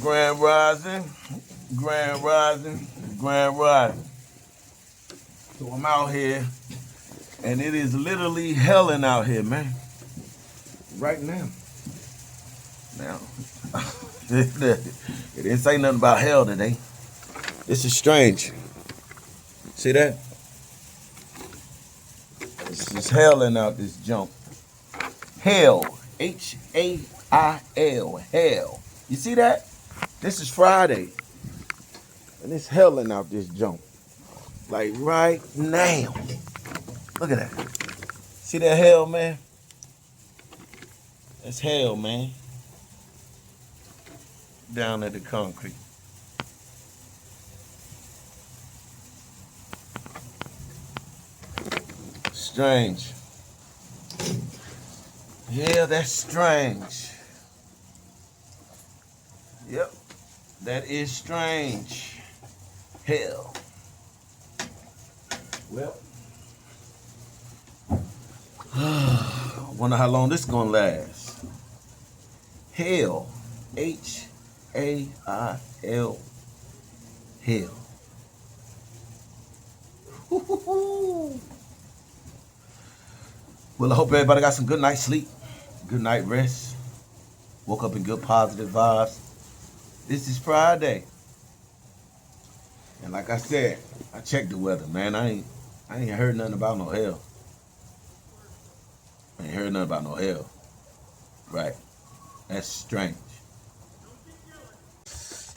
Grand Rising, Grand Rising, Grand Rising. So I'm out here, and it is literally helling out here, man. Right now. Now, it didn't say nothing about hell today. This is strange. See that? This is helling out this jump. Hell, H-A-I-L, hell. You see that? This is Friday, and it's helling out this jump. Like right now. Look at that. See that hell, man? That's hell, man. Down at the concrete. Strange. Yeah, that's strange. Yep, that is strange. Hell. Well, wonder how long this is gonna last. Hell, H-A-I-L, hell. Well, I hope everybody got some good night sleep, good night rest. Woke up in good positive vibes. This is Friday, and like I said, I checked the weather, man. I ain't heard nothing about no hell. I ain't heard nothing about no hell. Right. That's strange.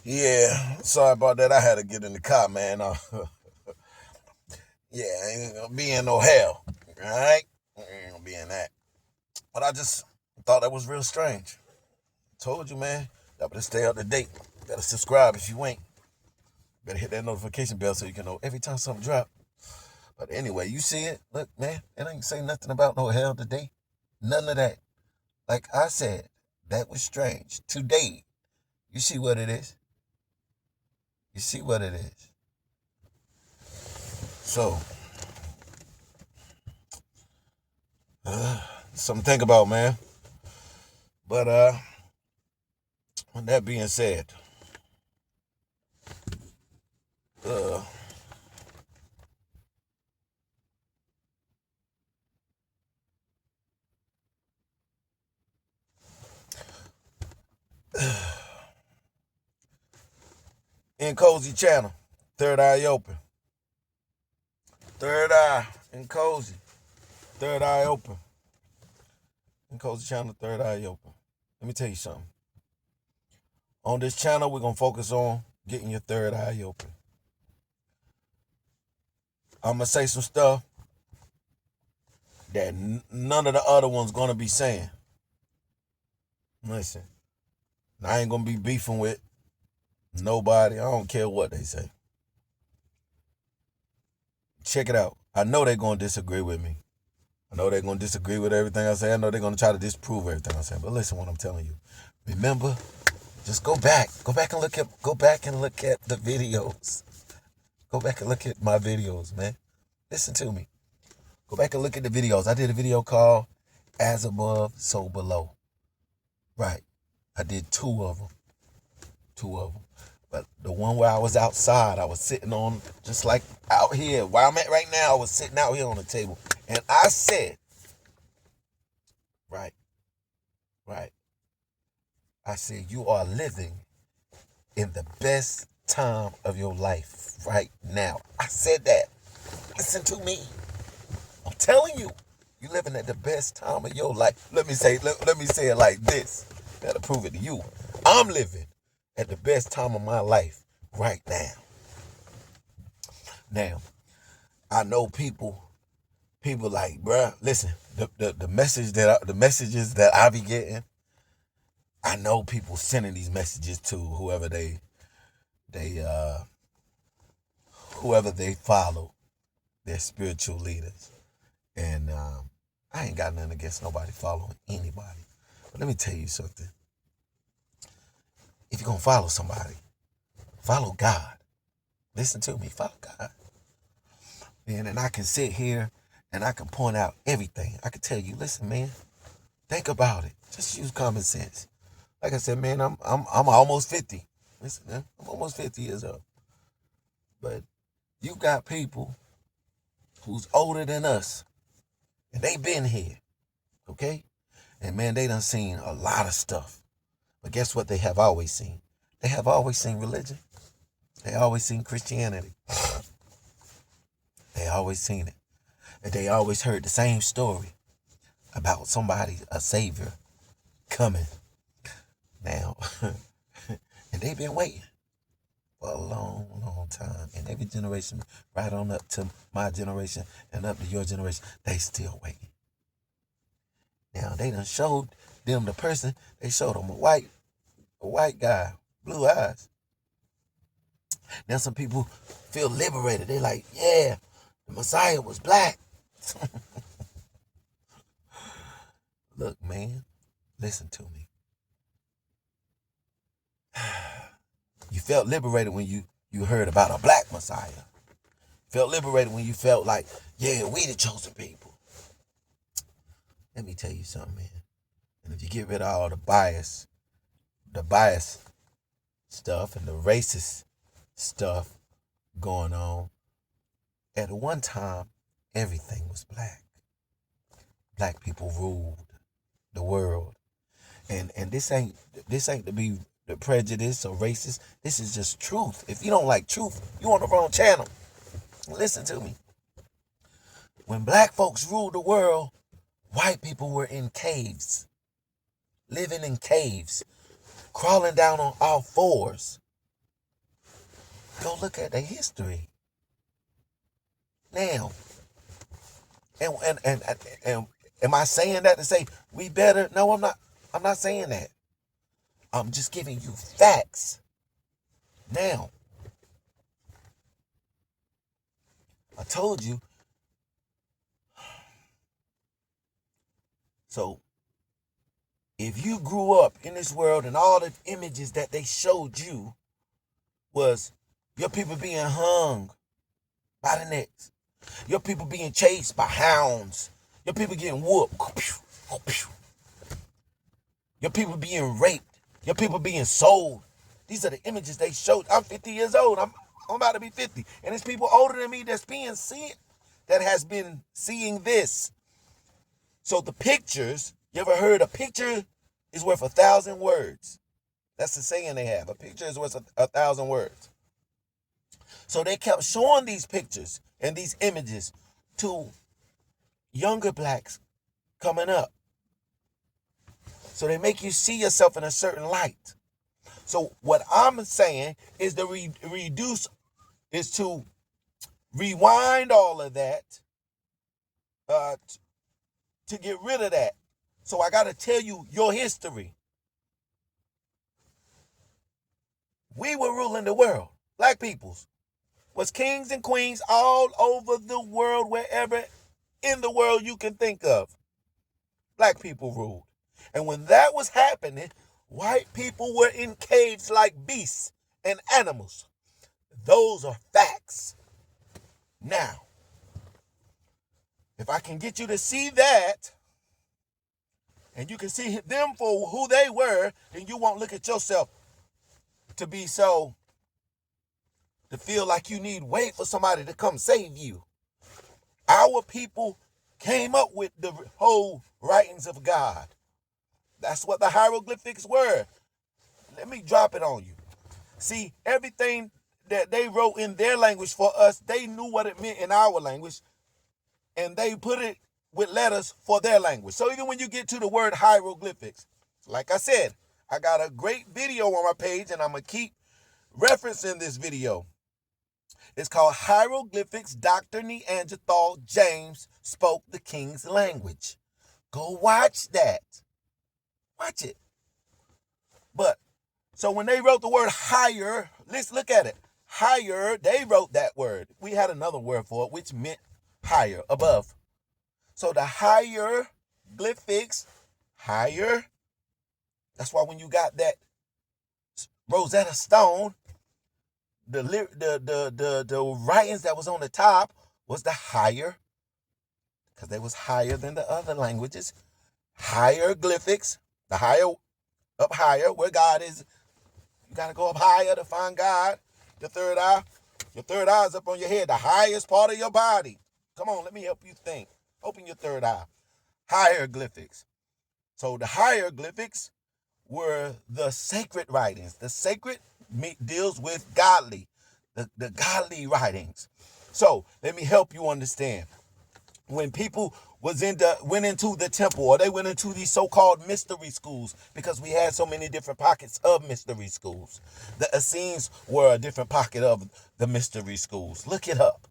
Yeah, sorry about that. I had to get in the car, man. Yeah, I ain't gonna be in no hell. Alright? I ain't gonna be in that. But I just thought that was real strange. Told you, man. Y'all better stay up to date. Better subscribe if you ain't. Better hit that notification bell so you can know every time something drop. But anyway, you see it. Look, man, it ain't say nothing about no hell today. None of that. Like I said, that was strange. Today, you see what it is? You see what it is? So, something to think about, man. But, with that being said, NKOSI channel, third eye open. Third eye, NKOSI, third eye open. NKOSI channel, third eye open. Let me tell you something. On this channel, we're going to focus on getting your third eye open. I'm going to say some stuff that none of the other ones going to be saying. Listen, I ain't going to be beefing with nobody. I don't care what they say. Check it out. I know they're going to disagree with me. I know they're going to disagree with everything I say. I know they're going to try to disprove everything I say. But listen what I'm telling you. Remember, just go back. Go back and look at the videos. Go back and look at my videos, man. Listen to me. Go back and look at the videos. I did a video called As Above, So Below. Right. I did two of them. But the one where I was outside, I was sitting on, just like out here, where I'm at right now, I was sitting out here on the table. And I said, right. I said, you are living in the best time of your life right now. I said that. Listen to me. I'm telling you, you're living at the best time of your life. Let me say it like this. That'll prove it to you. I'm living at the best time of my life right now. Now, I know people like, bruh, listen, the messages that I be getting, I know people sending these messages to whoever they follow, their spiritual leaders. And I ain't got nothing against nobody following anybody. But let me tell you something. If you're going to follow somebody, follow God. Listen to me, follow God. And I can sit here and I can point out everything. I can tell you, listen, man, think about it. Just use common sense. Like I said, man, I'm almost 50. Listen, man, I'm almost 50 years old. But you got people who's older than us, and they been here, okay? And man, they done seen a lot of stuff. But guess what they have always seen? They have always seen religion. They always seen Christianity. They always seen it. And they always heard the same story about somebody, a savior, coming. Now, and they've been waiting for a long, long time. And every generation, right on up to my generation and up to your generation, they still waiting. Now, they done showed them the person. They showed them a white guy, blue eyes. Now some people feel liberated. They like, yeah, the Messiah was black. Look, man, listen to me. You felt liberated when you heard about a black Messiah. Felt liberated when you felt like, yeah, we the chosen people. Let me tell you something, man. And if you get rid of all the bias stuff and the racist stuff going on, at one time, everything was black. Black people ruled the world. And this ain't to be the prejudice or racist. This is just truth. If you don't like truth, you on the wrong channel. Listen to me. When black folks ruled the world, white people were in caves, living in caves, crawling down on all fours. Go look at the history. Now, and am I saying that to say we better? No, I'm not. I'm not saying that. I'm just giving you facts. Now, I told you. So, if you grew up in this world and all the images that they showed you was your people being hung by the necks, your people being chased by hounds, your people getting whooped, your people being raped, your people being sold. These are the images they showed. I'm 50 years old. I'm about to be 50. And there's people older than me that's being seen, that has been seeing this. So the pictures, you ever heard a picture is worth 1,000 words? That's the saying they have. A picture is worth 1,000 words. So they kept showing these pictures and these images to younger blacks coming up. So they make you see yourself in a certain light. So what I'm saying is to is to rewind all of that, to get rid of that. So I got to tell you your history. We were ruling the world. Black peoples was kings and queens all over the world, wherever in the world you can think of. Black people ruled. And when that was happening, white people were in caves like beasts and animals. Those are facts. Now, if I can get you to see that, and you can see them for who they were, then you won't look at yourself to feel like you need wait for somebody to come save you. Our people came up with the whole writings of God. That's what the hieroglyphics were. Let me drop it on you. See, everything that they wrote in their language for us, they knew what it meant in our language, and they put it with letters for their language. So even when you get to the word hieroglyphics, like I said, I got a great video on my page, and I'm going to keep referencing this video. It's called Hieroglyphics. Dr. Neanderthal James Spoke the King's Language. Go watch that. Watch it. But, so when they wrote the word higher, let's look at it. Higher, they wrote that word. We had another word for it, which meant higher, above. So the hieroglyphics, higher. That's why when you got that Rosetta Stone, the writings that was on the top was the higher, because they was higher than the other languages. Hieroglyphics, the higher, up higher, where God is You got to go up higher to find God. Your third eye. Your third eye is up on your head, the highest part of your body. Come on, let me help you think. Open your third eye. Hieroglyphics. So the hieroglyphics were the sacred writings. The sacred deals with godly, the godly writings. So let me help you understand. When people went into the temple, or they went into these so-called mystery schools, because we had so many different pockets of mystery schools. The Essenes were a different pocket of the mystery schools. Look it up.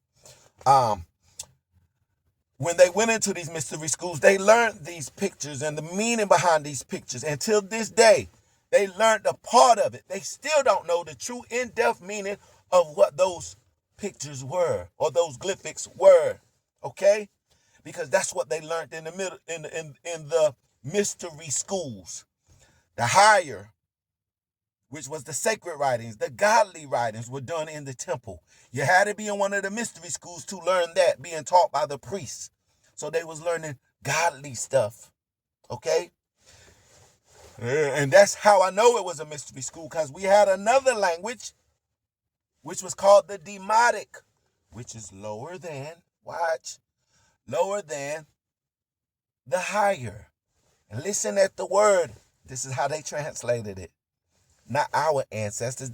When they went into these mystery schools, they learned these pictures and the meaning behind these pictures. Until this day, they learned a part of it. They still don't know the true in-depth meaning of what those pictures were, or those glyphics were. Okay? Because that's what they learned in the mystery schools. The higher, which was the sacred writings, the godly writings, were done in the temple. You had to be in one of the mystery schools to learn that, being taught by the priests. So they was learning godly stuff. Okay? And that's how I know it was a mystery school, because we had another language, which was called the Kemetic, which is lower than, lower than the higher. And listen at the word. This is how they translated it. Not our ancestors.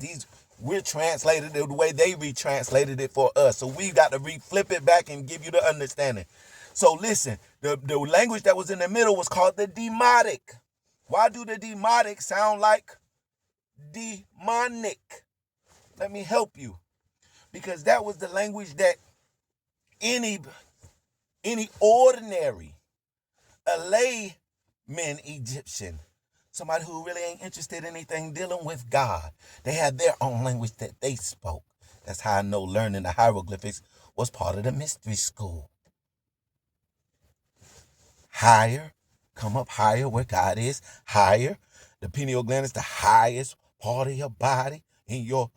We're translated it the way they retranslated it for us. So we got to flip it back and give you the understanding. So listen, the language that was in the middle was called the Kemetic. Why do the Kemetic sound like demonic? Let me help you. Because that was the language that any ordinary, a layman Egyptian, somebody who really ain't interested in anything dealing with God, they had their own language that they spoke. That's how I know learning the hieroglyphics was part of the mystery school. Higher, come up higher where God is, higher. The pineal gland is the highest part of your body, in your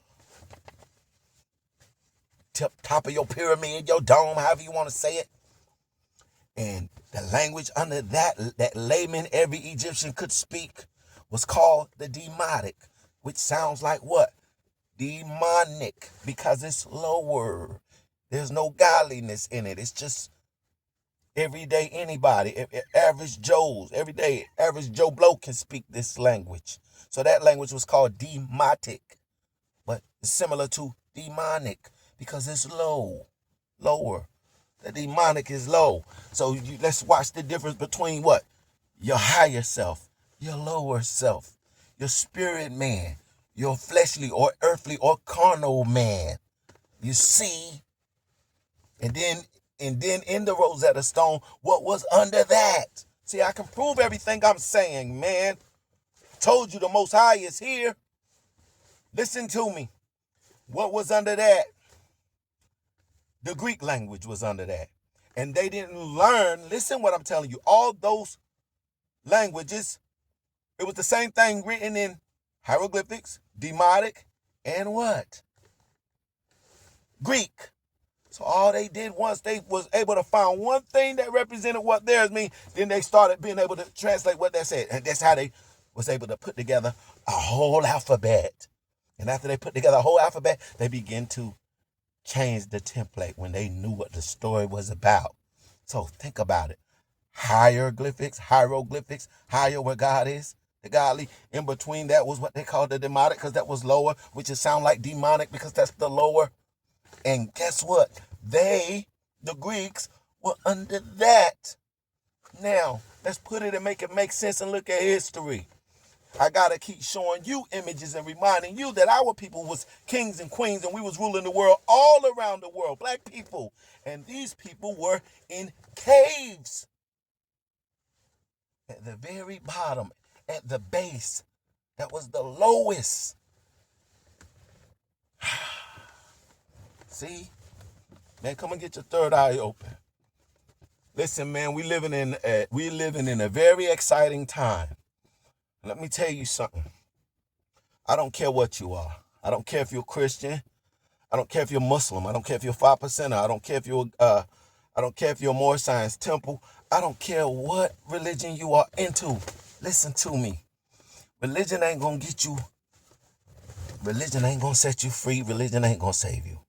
top of your pyramid, your dome, however you want to say it. And the language under that layman every Egyptian could speak was called the Kemetic, which sounds like what? Demonic, because it's lower. There's no godliness in it. It's just everyday anybody, average Joes, everyday average Joe Blow can speak this language. So that language was called Kemetic, but it's similar to demonic because it's lower. The demonic is low. So let's watch the difference between what? Your higher self, your lower self, your spirit man, your fleshly or earthly or carnal man. You see? And then in the Rosetta Stone, what was under that? See, I can prove everything I'm saying, man. Told you the Most High is here. Listen to me. What was under that? The Greek language was under that. And they didn't learn, listen what I'm telling you, all those languages, it was the same thing written in hieroglyphics, Kemetic, and what? Greek. So all they did once they was able to find one thing that represented what theirs mean, then they started being able to translate what that said. And that's how they was able to put together a whole alphabet. And after they put together a whole alphabet, they began to change the template when they knew what the story was about. So think about it. Hieroglyphics, higher where God is, the godly. In between that was what they called the demonic, because that was lower, which is sound like demonic because that's the lower. And guess what? The Greeks, were under that. Now, let's put it and make it make sense and look at history. I got to keep showing you images and reminding you that our people was kings and queens and we was ruling the world all around the world, black people. And these people were in caves. At the very bottom, at the base, that was the lowest. See? Man, come and get your third eye open. Listen, man, we living in a very exciting time. Let me tell you something. I don't care what you are. I don't care if you're Christian. I don't care if you're Muslim. I don't care if you're 5%. I don't care if you're Moorish Science Temple. I don't care what religion you are into. Listen to me. Religion ain't gonna get you Religion ain't gonna set you free. Religion ain't gonna save you.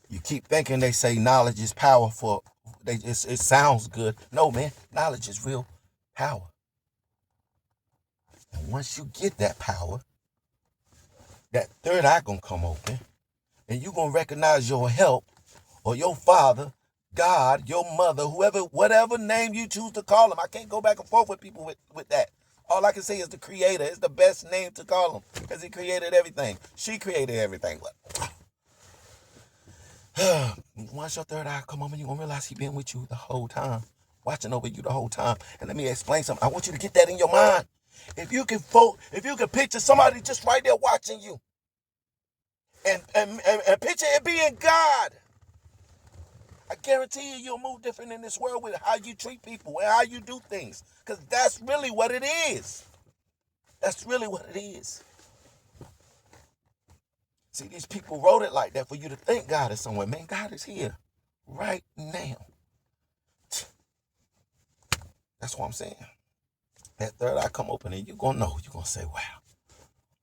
You keep thinking they say knowledge is powerful. It sounds good. No, man, knowledge is real power. And once you get that power, that third eye gonna come open, and you gonna recognize your help or your father, God, your mother, whoever, whatever name you choose to call him. I can't go back and forth with people with that. All I can say is the creator. It's the best name to call him because he created everything. She created everything. Once your third eye come on, you're going to realize he been with you the whole time, watching over you the whole time. And let me explain something. I want you to get that in your mind. If you can picture somebody just right there watching you and picture it being God, I guarantee you'll move different in this world with how you treat people and how you do things. Because that's really what it is. That's really what it is. See, these people wrote it like that for you to think God is somewhere. Man, God is here right now. That's what I'm saying. That third eye come open and you're going to know. You're going to say, wow.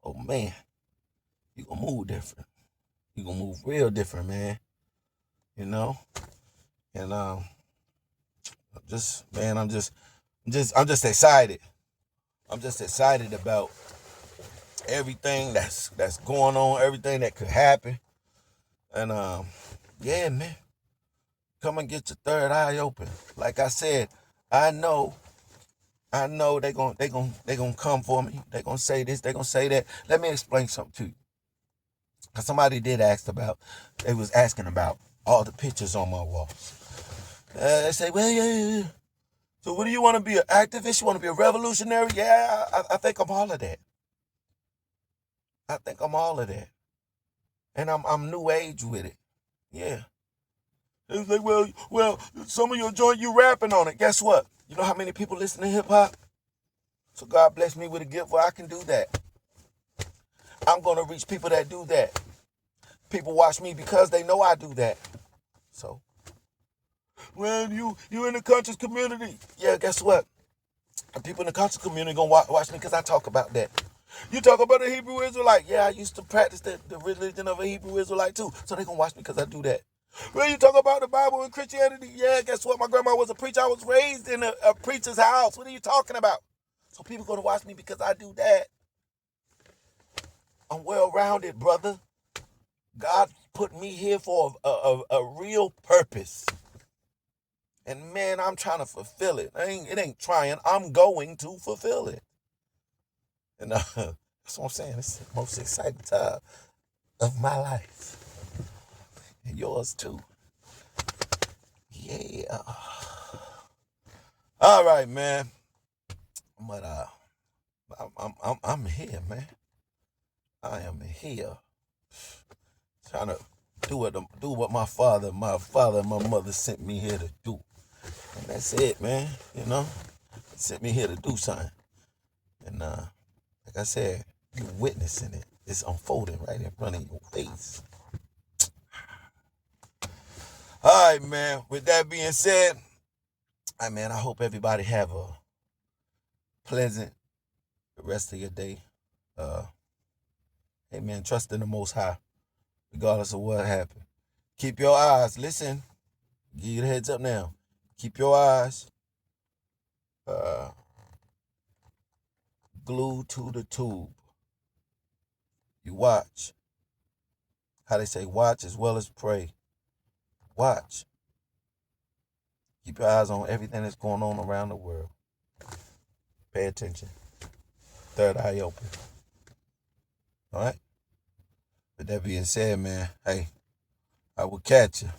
Oh, man. You're going to move different. You're going to move real different, man. You know? And I'm just excited. I'm just excited about everything that's going on, everything that could happen. And yeah, man. Come and get your third eye open. Like I said, I know they gonna come for me. They gonna say this, they gonna say that. Let me explain something to you. Cause somebody they was asking about all the pictures on my walls. They say, well, yeah. So what do you want to be, an activist? You want to be a revolutionary? Yeah, I think I'm all of that. I think I'm all of that. And I'm new age with it. Yeah. It's like, well, some of your joint, you rapping on it. Guess what? You know how many people listen to hip hop? So God bless me with a gift where I can do that. I'm going to reach people that do that. People watch me because they know I do that. So, when you in the conscious community, yeah, guess what? The people in the conscious community going to watch me because I talk about that. You talk about a Hebrew Israelite. Yeah, I used to practice the religion of a Hebrew Israelite too. So they going to watch me because I do that. When you talk about the Bible and Christianity, yeah, guess what? My grandma was a preacher. I was raised in a preacher's house. What are you talking about? So people going to watch me because I do that. I'm well-rounded, brother. God put me here for a real purpose. And man, I'm trying to fulfill it. It ain't trying. I'm going to fulfill it. And that's what I'm saying. It's the most exciting time of my life. And yours too. Yeah. All right, man. But I'm here, man. I am here. Trying to do what my father and my mother sent me here to do. And that's it, man. You know? They sent me here to do something. And like I said, you're witnessing it. It's unfolding right in front of your face. All right, man. With that being said, I hope everybody have a pleasant rest of your day. Hey, man, trust in the Most High, regardless of what happened. Keep your eyes. Listen, give you the heads up now. Keep your eyes glued to the tube. You watch. How they say, watch as well as pray. Watch. Keep your eyes on everything that's going on around the world. Pay attention. Third eye open. All right? With that being said, man, hey, I will catch you.